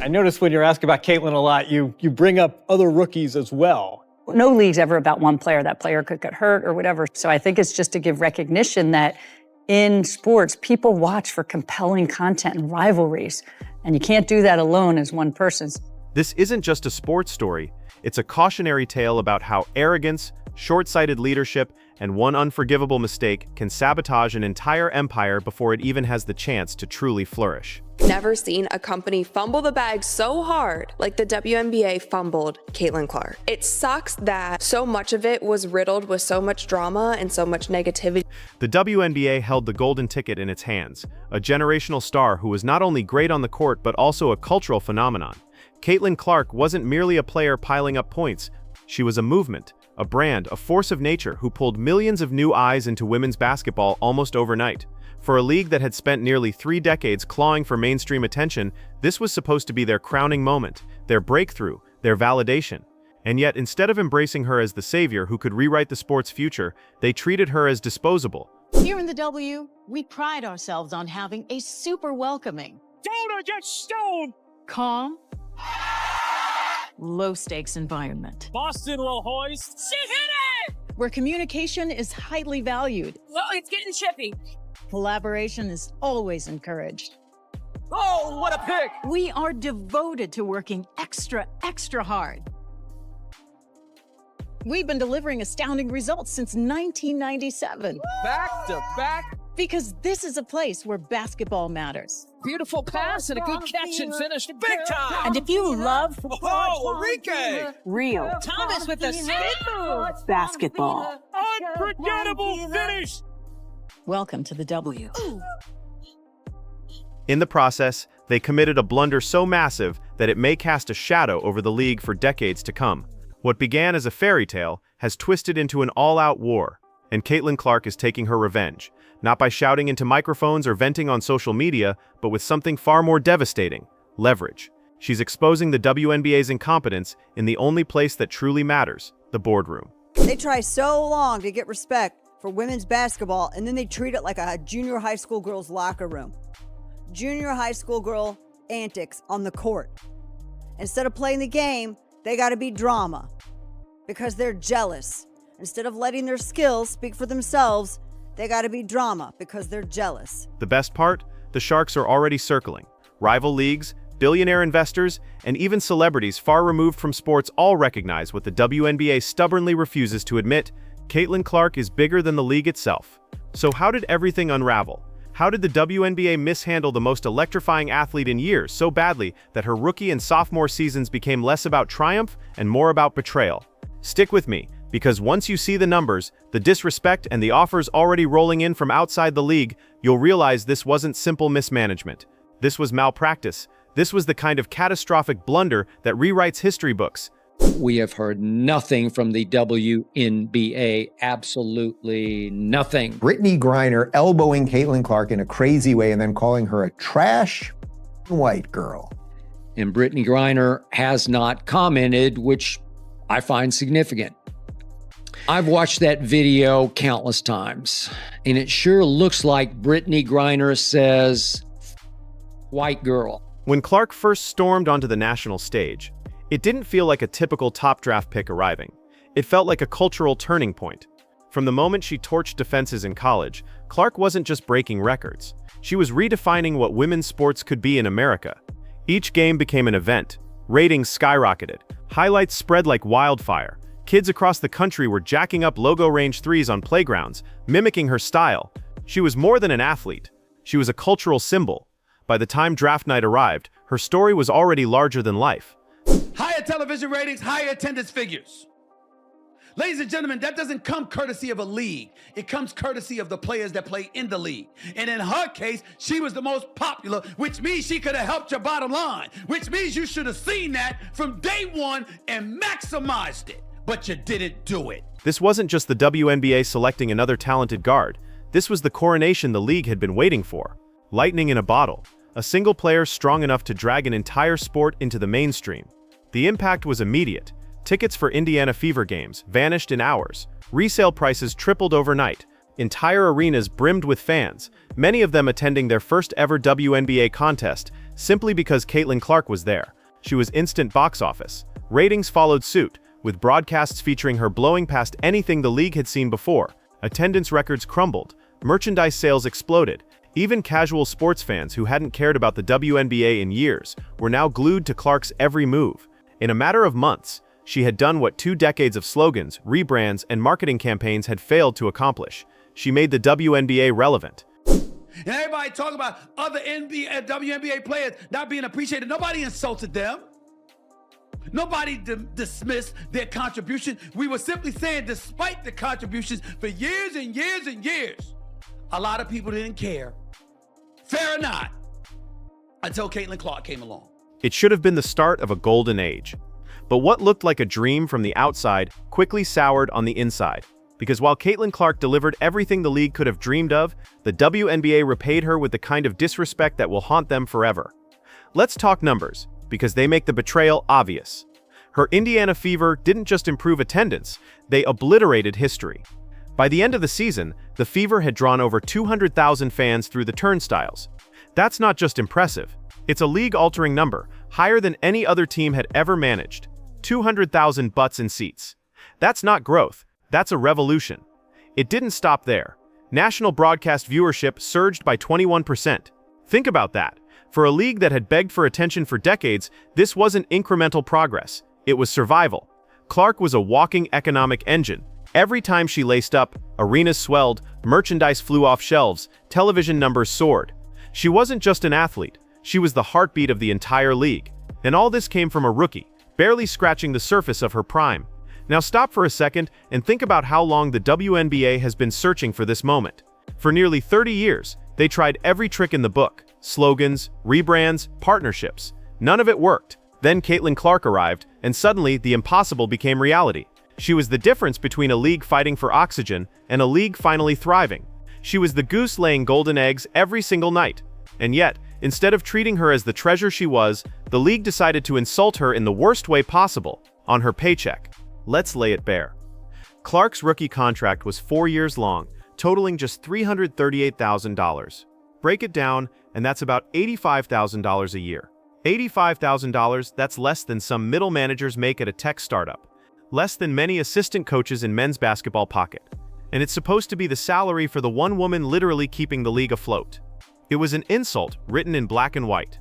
I noticed when you're asking about Caitlin a lot, you bring up other rookies as well. No league's ever about one player. That player could get hurt or whatever. So I think it's just to give recognition that in sports, people watch for compelling content and rivalries. And you can't do that alone as one person. This isn't just a sports story. It's a cautionary tale about how arrogance, short-sighted leadership, and one unforgivable mistake can sabotage an entire empire before it even has the chance to truly flourish. Never seen a company fumble the bag so hard like the WNBA fumbled Caitlin Clark. It sucks that so much of it was riddled with so much drama and so much negativity. The WNBA held the golden ticket in its hands, a generational star who was not only great on the court but also a cultural phenomenon. Caitlin Clark wasn't merely a player piling up points. She was a movement, a brand, a force of nature who pulled millions of new eyes into women's basketball almost overnight. For a league that had spent nearly 3 decades clawing for mainstream attention, this was supposed to be their crowning moment, their breakthrough, their validation. And yet, instead of embracing her as the savior who could rewrite the sport's future, they treated her as disposable. Here in the W, we pride ourselves on having a super welcoming, Don't get stoned! calm, low-stakes environment, Boston will hoist. She hit it! where communication is highly valued. Well, it's getting chippy. Collaboration is always encouraged. Oh, what a pick! We are devoted to working extra hard. We've been delivering astounding results since 1997. Back to back. Because this is a place where basketball matters. Beautiful pass and a good catch and finish. Big time! And if you love Oh, Enrique! real Thomas with the spin move! basketball, Unforgettable finish! welcome to the W. In the process, they committed a blunder so massive that it may cast a shadow over the league for decades to come. What began as a fairy tale has twisted into an all-out war, and Caitlin Clark is taking her revenge, not by shouting into microphones or venting on social media, but with something far more devastating: leverage. She's exposing the WNBA's incompetence in the only place that truly matters, the boardroom. They try so long to get respect for women's basketball, and then they treat it like a junior high school girl's locker room. Junior high school girl antics on the court. Instead of playing the game, they got to be drama because they're jealous. Instead of letting their skills speak for themselves, they got to be drama because they're jealous. The best part? The Sharks are already circling. Rival leagues, billionaire investors, and even celebrities far removed from sports all recognize what the WNBA stubbornly refuses to admit: Caitlin Clark is bigger than the league itself. So how did everything unravel? How did the WNBA mishandle the most electrifying athlete in years so badly that her rookie and sophomore seasons became less about triumph and more about betrayal? Stick with me, because once you see the numbers, the disrespect, and the offers already rolling in from outside the league, you'll realize this wasn't simple mismanagement. This was malpractice. This was the kind of catastrophic blunder that rewrites history books. We have heard nothing from the WNBA, absolutely nothing. Brittany Griner elbowing Caitlin Clark in a crazy way and then calling her a trash white girl. And Brittany Griner has not commented, which I find significant. I've watched that video countless times, and it sure looks like Brittany Griner says, white girl. When Clark first stormed onto the national stage, it didn't feel like a typical top draft pick arriving. It felt like a cultural turning point. From the moment she torched defenses in college, Clark wasn't just breaking records. She was redefining what women's sports could be in America. Each game became an event. Ratings skyrocketed. Highlights spread like wildfire. Kids across the country were jacking up logo range threes on playgrounds, mimicking her style. She was more than an athlete. She was a cultural symbol. By the time draft night arrived, her story was already larger than life. Higher television ratings, higher attendance figures. Ladies and gentlemen, that doesn't come courtesy of a league. It comes courtesy of the players that play in the league. And in her case, she was the most popular, which means she could have helped your bottom line, which means you should have seen that from day one and maximized it. But you didn't do it. This wasn't just the WNBA selecting another talented guard. This was the coronation the league had been waiting for. Lightning in a bottle. A single player strong enough to drag an entire sport into the mainstream. The impact was immediate. Tickets for Indiana Fever games vanished in hours. Resale prices tripled overnight. Entire arenas brimmed with fans, many of them attending their first ever WNBA contest, simply because Caitlin Clark was there. She was instant box office. Ratings followed suit, with broadcasts featuring her blowing past anything the league had seen before. Attendance records crumbled, merchandise sales exploded. Even casual sports fans who hadn't cared about the WNBA in years were now glued to Clark's every move. In a matter of months, she had done what 2 decades of slogans, rebrands, and marketing campaigns had failed to accomplish. She made the WNBA relevant. And everybody talking about other WNBA players not being appreciated. Nobody insulted them. Nobody dismissed their contribution. We were simply saying, despite the contributions for years and years and years, a lot of people didn't care. Fair or not, until Caitlin Clark came along. It should have been the start of a golden age. But what looked like a dream from the outside quickly soured on the inside. Because while Caitlin Clark delivered everything the league could have dreamed of, the WNBA repaid her with the kind of disrespect that will haunt them forever. Let's talk numbers, because they make the betrayal obvious. Her Indiana Fever didn't just improve attendance, they obliterated history. By the end of the season, the Fever had drawn over 200,000 fans through the turnstiles. That's not just impressive, it's a league-altering number, higher than any other team had ever managed. 200,000 butts in seats. That's not growth, that's a revolution. It didn't stop there. National broadcast viewership surged by 21%. Think about that. For a league that had begged for attention for decades, this wasn't incremental progress, it was survival. Clark was a walking economic engine. Every time she laced up, arenas swelled, merchandise flew off shelves, television numbers soared. She wasn't just an athlete, she was the heartbeat of the entire league. And all this came from a rookie, barely scratching the surface of her prime. Now stop for a second and think about how long the WNBA has been searching for this moment. For nearly 30 years, they tried every trick in the book. Slogans, rebrands, partnerships. None of it worked. Then Caitlin Clark arrived, and suddenly the impossible became reality. She was the difference between a league fighting for oxygen and a league finally thriving. She was the goose laying golden eggs every single night. And yet, instead of treating her as the treasure she was, the league decided to insult her in the worst way possible, on her paycheck. Let's lay it bare. Clark's rookie contract was 4 years long, totaling just $338,000. Break it down, and that's about $85,000 a year. $85,000, that's less than some middle managers make at a tech startup. Less than many assistant coaches in men's basketball pocket. And it's supposed to be the salary for the one woman literally keeping the league afloat. It was an insult written in black and white.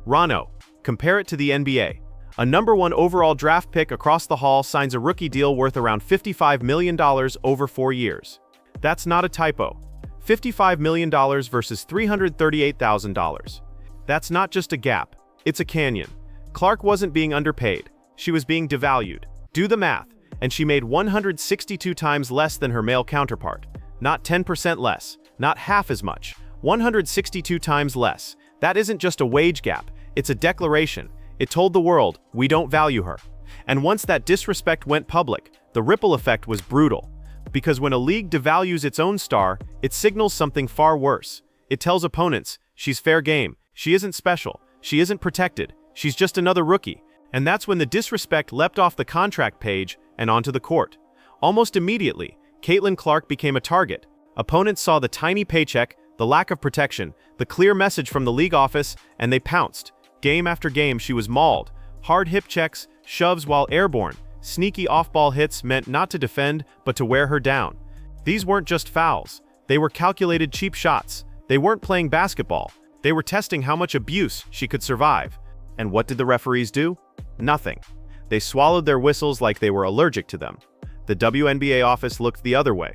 Rano, compare it to the NBA. A #1 overall draft pick across the hall signs a rookie deal worth around $55 million over 4 years. That's not a typo. $55 million versus $338,000. That's not just a gap, it's a canyon. Clark wasn't being underpaid, she was being devalued. Do the math, and she made 162 times less than her male counterpart. Not 10% less, not half as much, 162 times less. That isn't just a wage gap, it's a declaration. It told the world, we don't value her. And once that disrespect went public, the ripple effect was brutal. Because when a league devalues its own star, it signals something far worse. It tells opponents, she's fair game, she isn't special, she isn't protected, she's just another rookie. And that's when the disrespect leapt off the contract page and onto the court. Almost immediately, Caitlin Clark became a target. Opponents saw the tiny paycheck, the lack of protection, the clear message from the league office, and they pounced. Game after game, she was mauled. Hard hip checks, shoves while airborne, sneaky off-ball hits meant not to defend, but to wear her down. These weren't just fouls. They were calculated cheap shots. They weren't playing basketball. They were testing how much abuse she could survive. And what did the referees do? Nothing. They swallowed their whistles like they were allergic to them. The WNBA office looked the other way.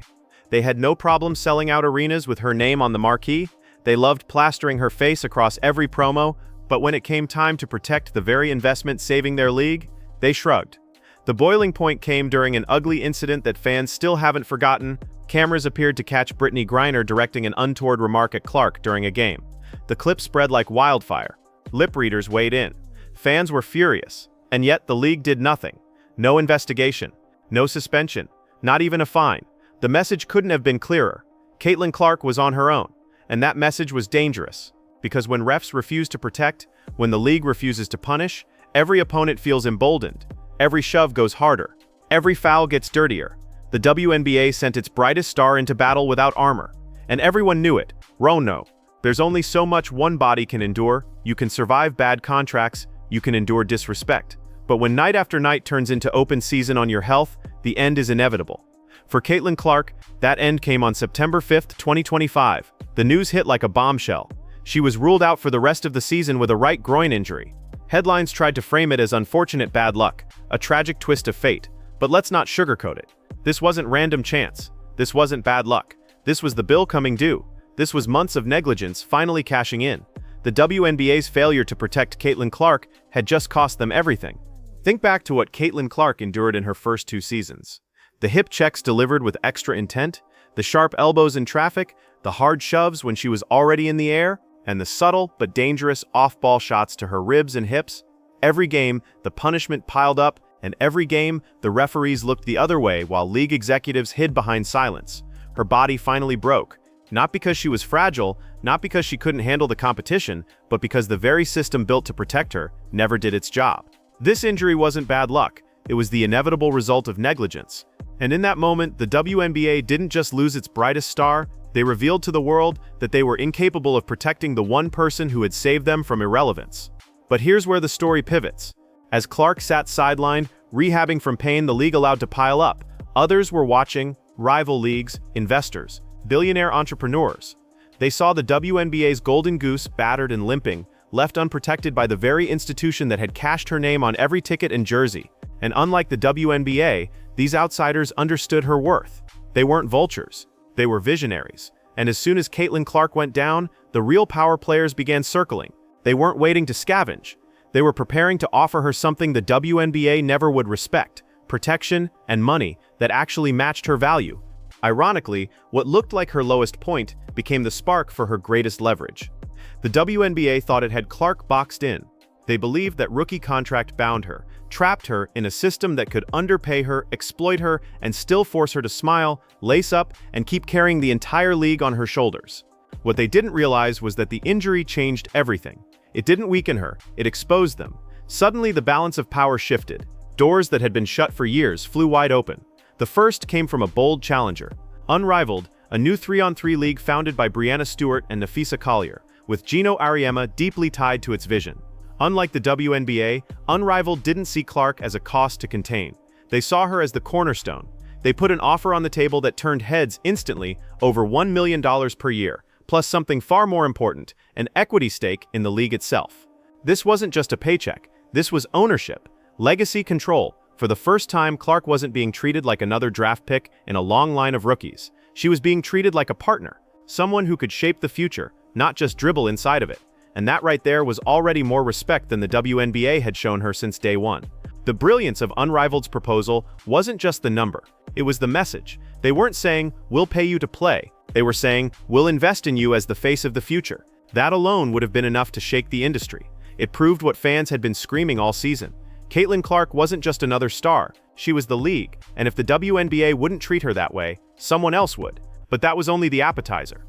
They had no problem selling out arenas with her name on the marquee. They loved plastering her face across every promo, but when it came time to protect the very investment saving their league, they shrugged. The boiling point came during an ugly incident that fans still haven't forgotten. Cameras appeared to catch Brittany Griner directing an untoward remark at Clark during a game. The clip spread like wildfire. Lip readers weighed in. Fans were furious, and yet the league did nothing. No investigation, no suspension, not even a fine. The message couldn't have been clearer. Caitlin Clark was on her own, and that message was dangerous. Because when refs refuse to protect, when the league refuses to punish, every opponent feels emboldened. Every shove goes harder. Every foul gets dirtier. The WNBA sent its brightest star into battle without armor. And everyone knew it. Rono. There's only so much one body can endure. You can survive bad contracts, you can endure disrespect. But when night after night turns into open season on your health, the end is inevitable. For Caitlin Clark, that end came on September 5, 2025. The news hit like a bombshell. She was ruled out for the rest of the season with a right groin injury. Headlines tried to frame it as unfortunate bad luck, a tragic twist of fate. But let's not sugarcoat it. This wasn't random chance. This wasn't bad luck. This was the bill coming due. This was months of negligence finally cashing in. The WNBA's failure to protect Caitlin Clark had just cost them everything. Think back to what Caitlin Clark endured in her first 2 seasons. The hip checks delivered with extra intent, the sharp elbows in traffic, the hard shoves when she was already in the air, and the subtle but dangerous off-ball shots to her ribs and hips. Every game, the punishment piled up, and every game, the referees looked the other way while league executives hid behind silence. Her body finally broke, not because she was fragile, not because she couldn't handle the competition, but because the very system built to protect her never did its job. This injury wasn't bad luck, it was the inevitable result of negligence. And in that moment, the WNBA didn't just lose its brightest star, they revealed to the world that they were incapable of protecting the one person who had saved them from irrelevance. But here's where the story pivots. As Clark sat sidelined, rehabbing from pain the league allowed to pile up, others were watching: rival leagues, investors, billionaire entrepreneurs. They saw the WNBA's golden goose battered and limping, left unprotected by the very institution that had cashed her name on every ticket and jersey. And unlike the WNBA, these outsiders understood her worth. They weren't vultures. They were visionaries. And as soon as Caitlin Clark went down, the real power players began circling. They weren't waiting to scavenge. They were preparing to offer her something the WNBA never would respect: protection and money that actually matched her value. Ironically, what looked like her lowest point became the spark for her greatest leverage. The WNBA thought it had Clark boxed in. They believed that rookie contract bound her, trapped her in a system that could underpay her, exploit her, and still force her to smile, lace up, and keep carrying the entire league on her shoulders. What they didn't realize was that the injury changed everything. It didn't weaken her, it exposed them. Suddenly the balance of power shifted. Doors that had been shut for years flew wide open. The first came from a bold challenger. Unrivaled, a new 3-on-3 league founded by Brianna Stewart and Nafisa Collier, with Gino Ariema deeply tied to its vision. Unlike the WNBA, Unrivaled didn't see Clark as a cost to contain. They saw her as the cornerstone. They put an offer on the table that turned heads instantly, over $1 million per year, plus something far more important, an equity stake in the league itself. This wasn't just a paycheck, this was ownership, legacy control. For the first time, Clark wasn't being treated like another draft pick in a long line of rookies. She was being treated like a partner, someone who could shape the future, not just dribble inside of it. And that right there was already more respect than the WNBA had shown her since day one. The brilliance of Unrivaled's proposal wasn't just the number, it was the message. They weren't saying, "We'll pay you to play." They were saying, "We'll invest in you as the face of the future." That alone would have been enough to shake the industry. It proved what fans had been screaming all season. Caitlin Clark wasn't just another star, she was the league, and if the WNBA wouldn't treat her that way, someone else would. But that was only the appetizer.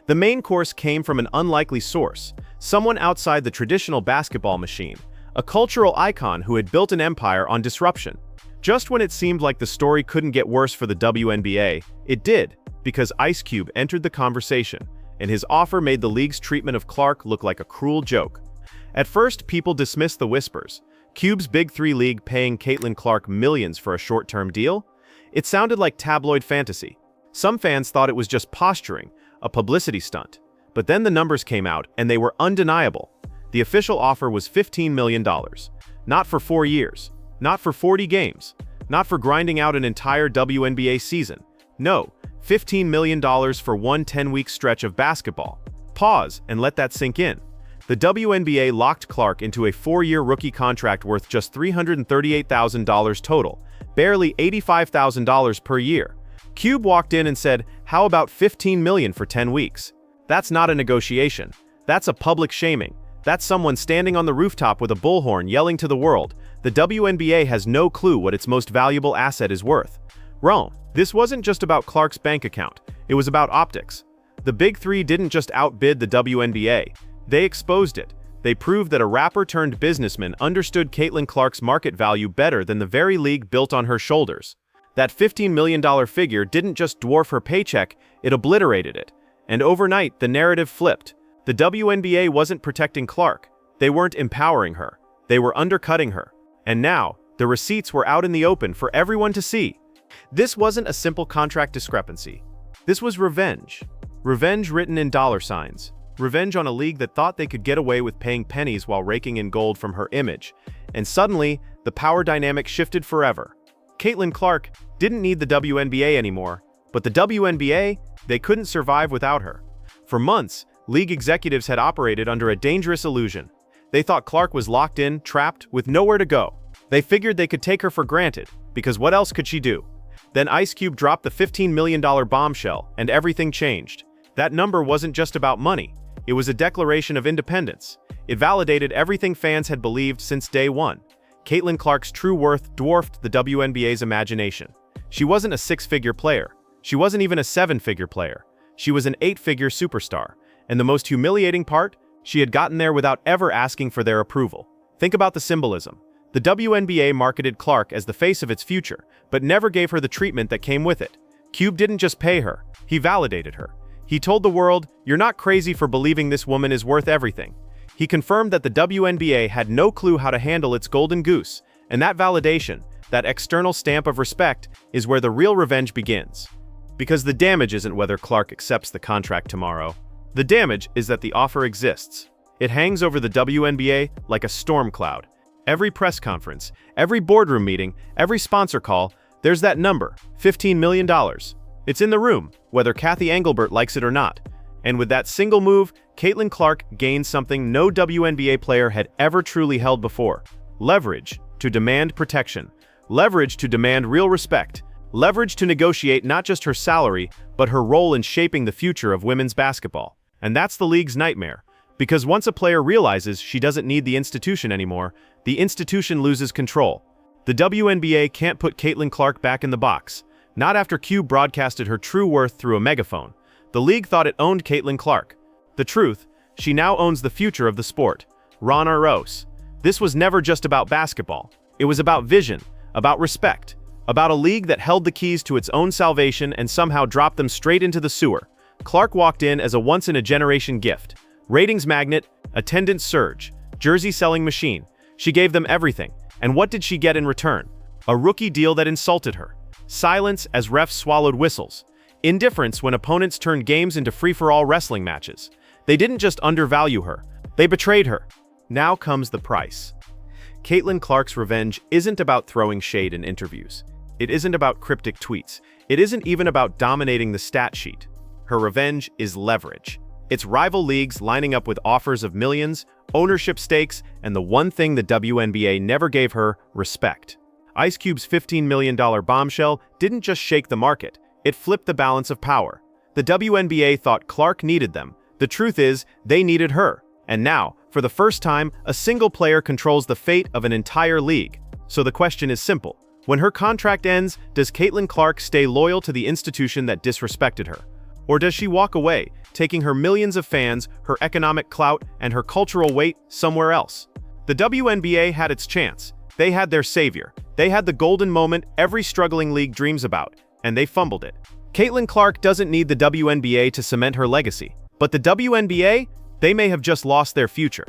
The main course came from an unlikely source, someone outside the traditional basketball machine, a cultural icon who had built an empire on disruption. Just when it seemed like the story couldn't get worse for the WNBA, it did, because Ice Cube entered the conversation, and his offer made the league's treatment of Clark look like a cruel joke. At first, people dismissed the whispers. Cube's Big Three League paying Caitlin Clark millions for a short-term deal? It sounded like tabloid fantasy. Some fans thought it was just posturing, a publicity stunt. But then the numbers came out, and they were undeniable. The official offer was $15 million. Not for 4 years. Not for 40 games. Not for grinding out an entire WNBA season. No, $15 million for one 10-week stretch of basketball. Pause and let that sink in. The WNBA locked Clark into a 4-year rookie contract worth just $338,000 total, barely $85,000 per year. Cube walked in and said, "How about $15 million for 10 weeks? That's not a negotiation. That's a public shaming. That's someone standing on the rooftop with a bullhorn yelling to the world, the WNBA has no clue what its most valuable asset is worth." Wrong. This wasn't just about Clark's bank account. It was about optics. The Big Three didn't just outbid the WNBA. They exposed it. They proved that a rapper turned businessman understood Caitlin Clark's market value better than the very league built on her shoulders. That $15 million figure didn't just dwarf her paycheck, it obliterated it. And overnight, the narrative flipped. The The WNBA wasn't protecting Clark. They weren't empowering her. They were undercutting her. And now, the receipts were out in the open for everyone to see. This wasn't a simple contract discrepancy. This was revenge. Revenge written in dollar signs. Revenge on a league that thought they could get away with paying pennies while raking in gold from her image. And suddenly, the power dynamic shifted forever. Caitlin Clark didn't need the WNBA anymore, but the WNBA, they couldn't survive without her. For months, league executives had operated under a dangerous illusion. They thought Clark was locked in, trapped, with nowhere to go. They figured they could take her for granted, because what else could she do? Then Ice Cube dropped the $15 million bombshell, and everything changed. That number wasn't just about money. It was a declaration of independence. It validated everything fans had believed since day one. Caitlin Clark's true worth dwarfed the WNBA's imagination. She wasn't a six-figure player. She wasn't even a seven-figure player. She was an eight-figure superstar. And the most humiliating part? She had gotten there without ever asking for their approval. Think about the symbolism. The WNBA marketed Clark as the face of its future, but never gave her the treatment that came with it. Cube didn't just pay her, he validated her. He told the world, "You're not crazy for believing this woman is worth everything." He confirmed that the WNBA had no clue how to handle its golden goose, and that validation, that external stamp of respect, is where the real revenge begins. Because the damage isn't whether Clark accepts the contract tomorrow. The damage is that the offer exists. It hangs over the WNBA like a storm cloud. Every press conference, every boardroom meeting, every sponsor call, there's that number, $15 million. It's in the room, whether Kathy Engelbert likes it or not. And with that single move, Caitlin Clark gained something no WNBA player had ever truly held before. Leverage to demand protection. Leverage to demand real respect. Leverage to negotiate not just her salary, but her role in shaping the future of women's basketball. And that's the league's nightmare. Because once a player realizes she doesn't need the institution anymore, the institution loses control. The WNBA can't put Caitlin Clark back in the box. Not after Cube broadcasted her true worth through a megaphone. The league thought it owned Caitlin Clark. The truth, she now owns the future of the sport. Ron Arros. This was never just about basketball. It was about vision, about respect, about a league that held the keys to its own salvation and somehow dropped them straight into the sewer. Clark walked in as a once-in-a-generation gift. Ratings magnet, attendance surge, jersey selling machine. She gave them everything. And what did she get in return? A rookie deal that insulted her. Silence as refs swallowed whistles. Indifference when opponents turned games into free-for-all wrestling matches. They didn't just undervalue her. They betrayed her. Now comes the price. Caitlin Clark's revenge isn't about throwing shade in interviews. It isn't about cryptic tweets. It isn't even about dominating the stat sheet. Her revenge is leverage. It's rival leagues lining up with offers of millions, ownership stakes, and the one thing the WNBA never gave her, respect. Ice Cube's $15 million bombshell didn't just shake the market, it flipped the balance of power. The WNBA thought Clark needed them. The truth is, they needed her. And now, for the first time, a single player controls the fate of an entire league. So the question is simple. When her contract ends, does Caitlin Clark stay loyal to the institution that disrespected her? Or does she walk away, taking her millions of fans, her economic clout, and her cultural weight somewhere else? The WNBA had its chance. They had their savior. They had the golden moment every struggling league dreams about, and they fumbled it. Caitlin Clark doesn't need the WNBA to cement her legacy, but the WNBA, they may have just lost their future.